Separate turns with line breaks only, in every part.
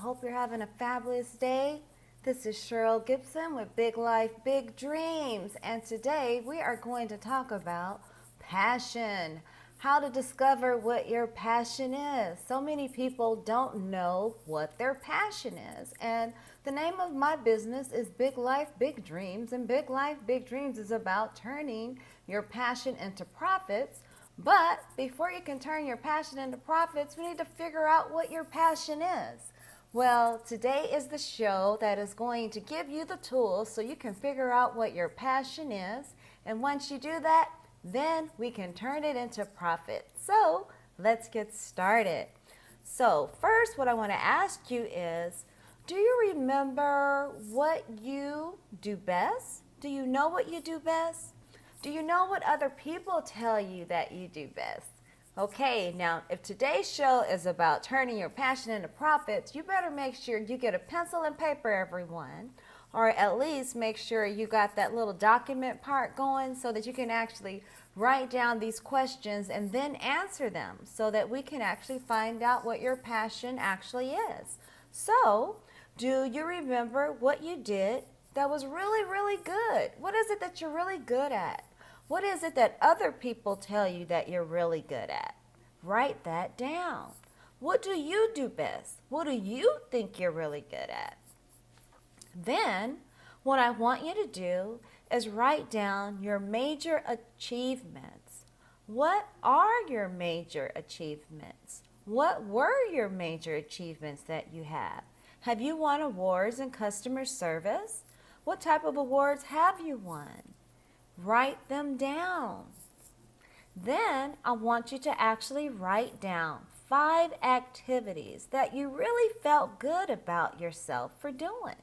hope you're having a fabulous day. This is Sheryl Gibson with Big Life, Big Dreams, and today we are going to talk about passion. How to discover what your passion is. So many people don't know what their passion is. And the name of my business is Big Life, Big Dreams. And Big Life, Big Dreams is about turning your passion into profits. But before you can turn your passion into profits, we need to figure out what your passion is. Well, today is the show that is going to give you the tools so you can figure out what your passion is. And once you do that, then we can turn it into profit. So let's get started. So first, what I want to ask you is, do you remember what you do best? Do you know what you do best? Do you know what other people tell you that you do best? Okay, now if today's show is about turning your passion into profits, you better make sure you get a pencil and paper, everyone. Or at least make sure you got that little document part going so that you can actually write down these questions and then answer them so that we can actually find out what your passion actually is. So, do you remember what you did that was really, really good? What is it that you're really good at? What is it that other people tell you that you're really good at? Write that down. What do you do best? What do you think you're really good at? Then, what I want you to do is write down your major achievements. What are your major achievements? What were your major achievements that you have? Have you won awards in customer service? What type of awards have you won? Write them down. Then I want you to actually write down 5 activities that you really felt good about yourself for doing.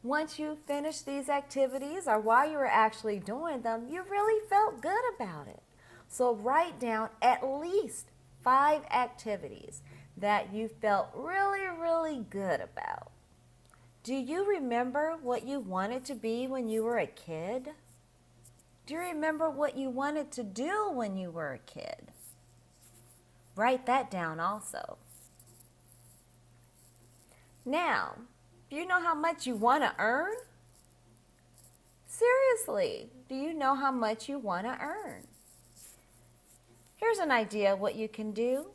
Once you finish these activities or while you were actually doing them, you really felt good about it. So write down at least 5 activities that you felt really, really good about. Do you remember what you wanted to be when you were a kid? Do you remember what you wanted to do when you were a kid? Write that down also. Now, do you know how much you want to earn? Seriously, do you know how much you want to earn? Here's an idea of what you can do.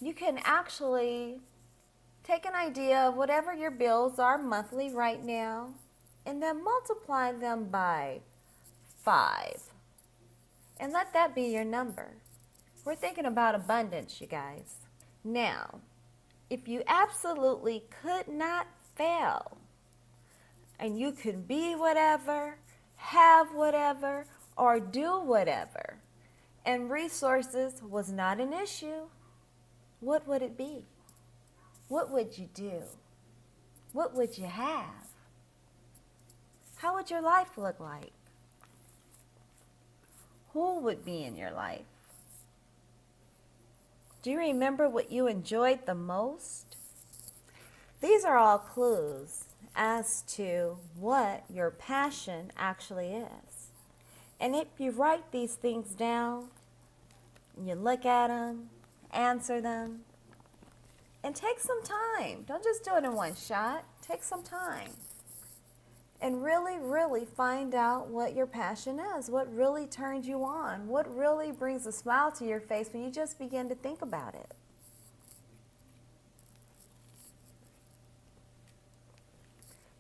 You can actually take an idea of whatever your bills are monthly right now and then multiply them by 5. And let that be your number. We're thinking about abundance, you guys. Now, if you absolutely could not fail, and you could be whatever, have whatever, or do whatever, and resources was not an issue, what would it be? What would you do? What would you have? How would your life look like? Who would be in your life? Do you remember what you enjoyed the most? These are all clues as to what your passion actually is. And if you write these things down, you look at them, answer them, and take some time. Don't just do it in one shot. Take some time. And really, really find out what your passion is, what really turns you on, what really brings a smile to your face when you just begin to think about it.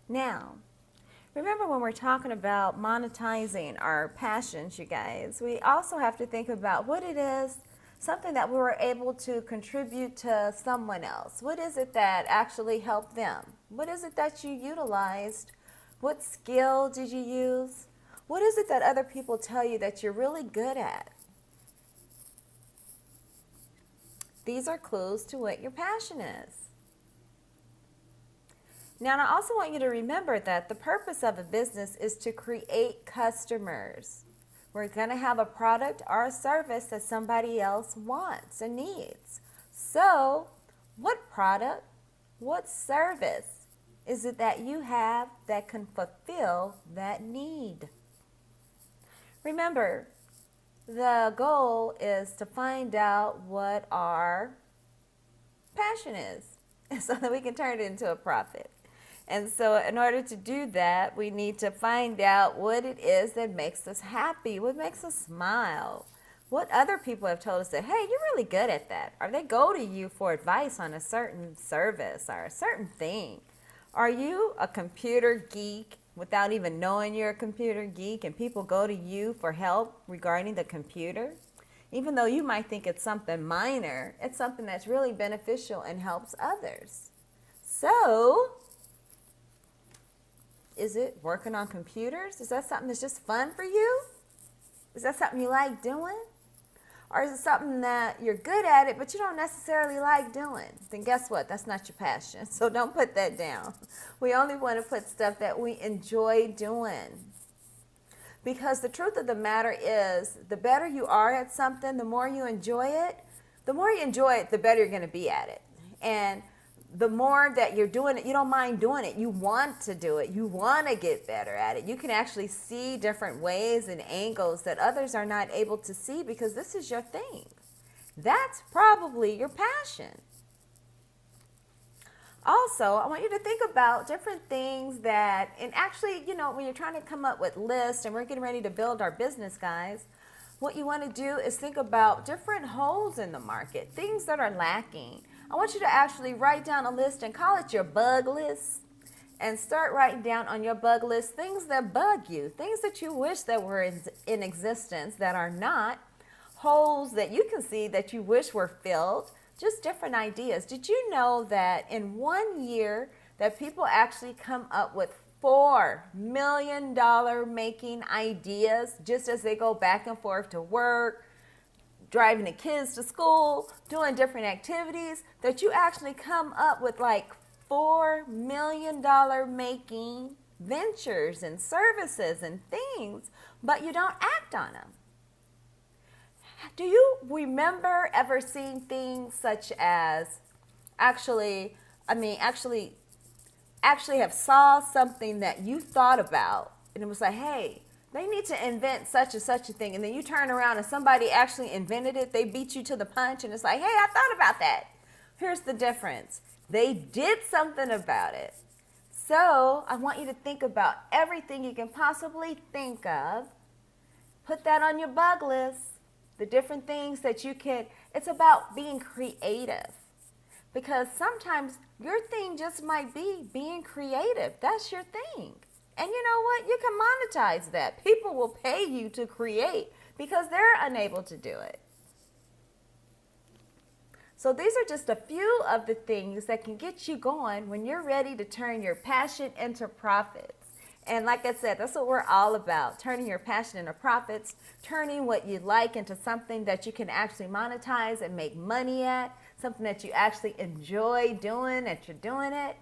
Now, remember when we're talking about monetizing our passions, you guys, we also have to think about what it is, something that we were able to contribute to someone else. What is it that actually helped them? What is it that you utilized? What skill did you use? What is it that other people tell you that you're really good at? These are clues to what your passion is. Now, I also want you to remember that the purpose of a business is to create customers. We're going to have a product or a service that somebody else wants and needs. So, what product, what service is it that you have that can fulfill that need? Remember, the goal is to find out what our passion is. so that we can turn it into a profit. And so in order to do that, we need to find out what it is that makes us happy, what makes us smile, what other people have told us that, hey, you're really good at that. Or they go to you for advice on a certain service or a certain thing. Are you a computer geek without even knowing you're a computer geek and people go to you for help regarding the computer? Even though you might think it's something minor, it's something that's really beneficial and helps others. So, is it working on computers? Is that something that's just fun for you? Is that something you like doing? Or is it something that you're good at it, but you don't necessarily like doing? Then guess what? That's not your passion. So don't put that down. We only want to put stuff that we enjoy doing. Because the truth of the matter is, the better you are at something, the more you enjoy it, the better you're going to be at it. And the more that you're doing it, you don't mind doing it. You want to do it. You want to get better at it. You can actually see different ways and angles that others are not able to see because this is your thing. That's probably your passion. Also, I want you to think about different things that, and actually, when you're trying to come up with lists and we're getting ready to build our business, guys, what you want to do is think about different holes in the market, things that are lacking. I want you to actually write down a list and call it your bug list, and start writing down on your bug list things that bug you, things that you wish that were in existence that are not, holes that you can see that you wish were filled, just different ideas. Did you know that in 1 year that people actually come up with $4 million making ideas just as they go back and forth to work, driving the kids to school, doing different activities, that you actually come up with like $4 million making ventures and services and things, but you don't act on them? Do you remember ever seeing things such as actually have saw something that you thought about and it was like, hey, they need to invent such and such a thing, and then you turn around and somebody actually invented it, they beat you to the punch, and it's like, hey, I thought about that. Here's the difference. They did something about it. So I want you to think about everything you can possibly think of. Put that on your bug list. The different things that you can, it's about being creative. Because sometimes your thing just might be being creative. That's your thing. And you know what? You can monetize that. People will pay you to create because they're unable to do it. So these are just a few of the things that can get you going when you're ready to turn your passion into profits. And like I said, that's what we're all about, turning your passion into profits, turning what you like into something that you can actually monetize and make money at, something that you actually enjoy doing, that you're doing it.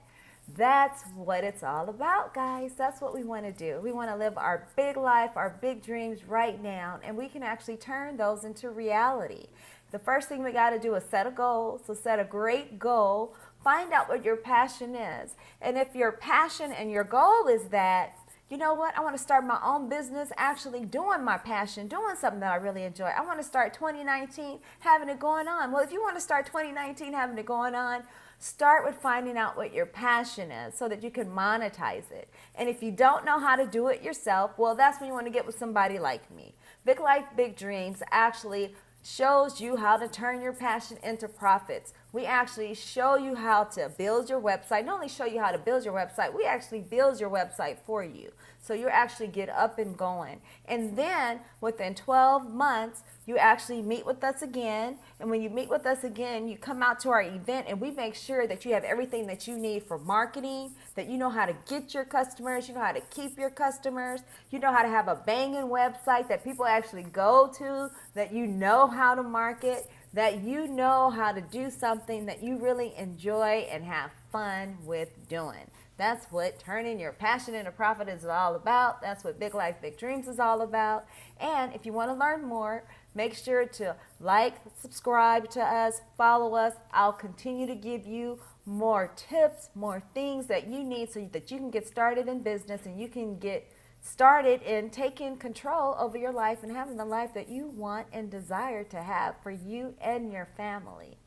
That's what it's all about, guys. That's what we want to do. We want to live our big life, our big dreams right now, and we can actually turn those into reality. The first thing we got to do is set a goal. So set a great goal. Find out what your passion is. And if your passion and your goal is that, you know what, I want to start my own business actually doing my passion, doing something that I really enjoy. I want to start 2019 having it going on. Well, if you want to start 2019 having it going on, start with finding out what your passion is so that you can monetize it. And if you don't know how to do it yourself, well, that's when you want to get with somebody like me. Big Life, Big Dreams actually shows you how to turn your passion into profits. We actually show you how to build your website. Not only show you how to build your website, we actually build your website for you. So you actually get up and going. And then within 12 months, you actually meet with us again. And when you meet with us again, you come out to our event and we make sure that you have everything that you need for marketing, that you know how to get your customers, you know how to keep your customers, you know how to have a banging website that people actually go to, that you know how to market, that you know how to do something that you really enjoy and have fun with doing. That's what turning your passion into profit is all about. That's what Big Life, Big Dreams is all about. And if you want to learn more, make sure to like, subscribe to us, follow us. I'll continue to give you more tips, more things that you need so that you can get started in business and you can get started in taking control over your life and having the life that you want and desire to have for you and your family.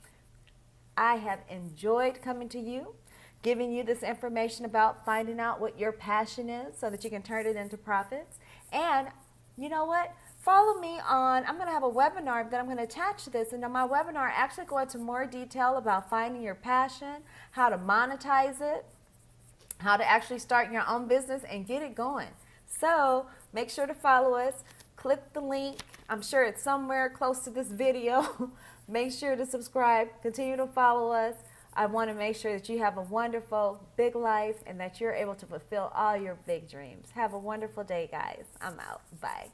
I have enjoyed coming to you, giving you this information about finding out what your passion is so that you can turn it into profits. And you know what? Follow me on, I'm going to have a webinar that I'm going to attach to this. And on my webinar, I actually go into more detail about finding your passion, how to monetize it, how to actually start your own business and get it going. So make sure to follow us. Click the link. I'm sure it's somewhere close to this video. Make sure to subscribe. Continue to follow us. I want to make sure that you have a wonderful, big life and that you're able to fulfill all your big dreams. Have a wonderful day, guys. I'm out. Bye.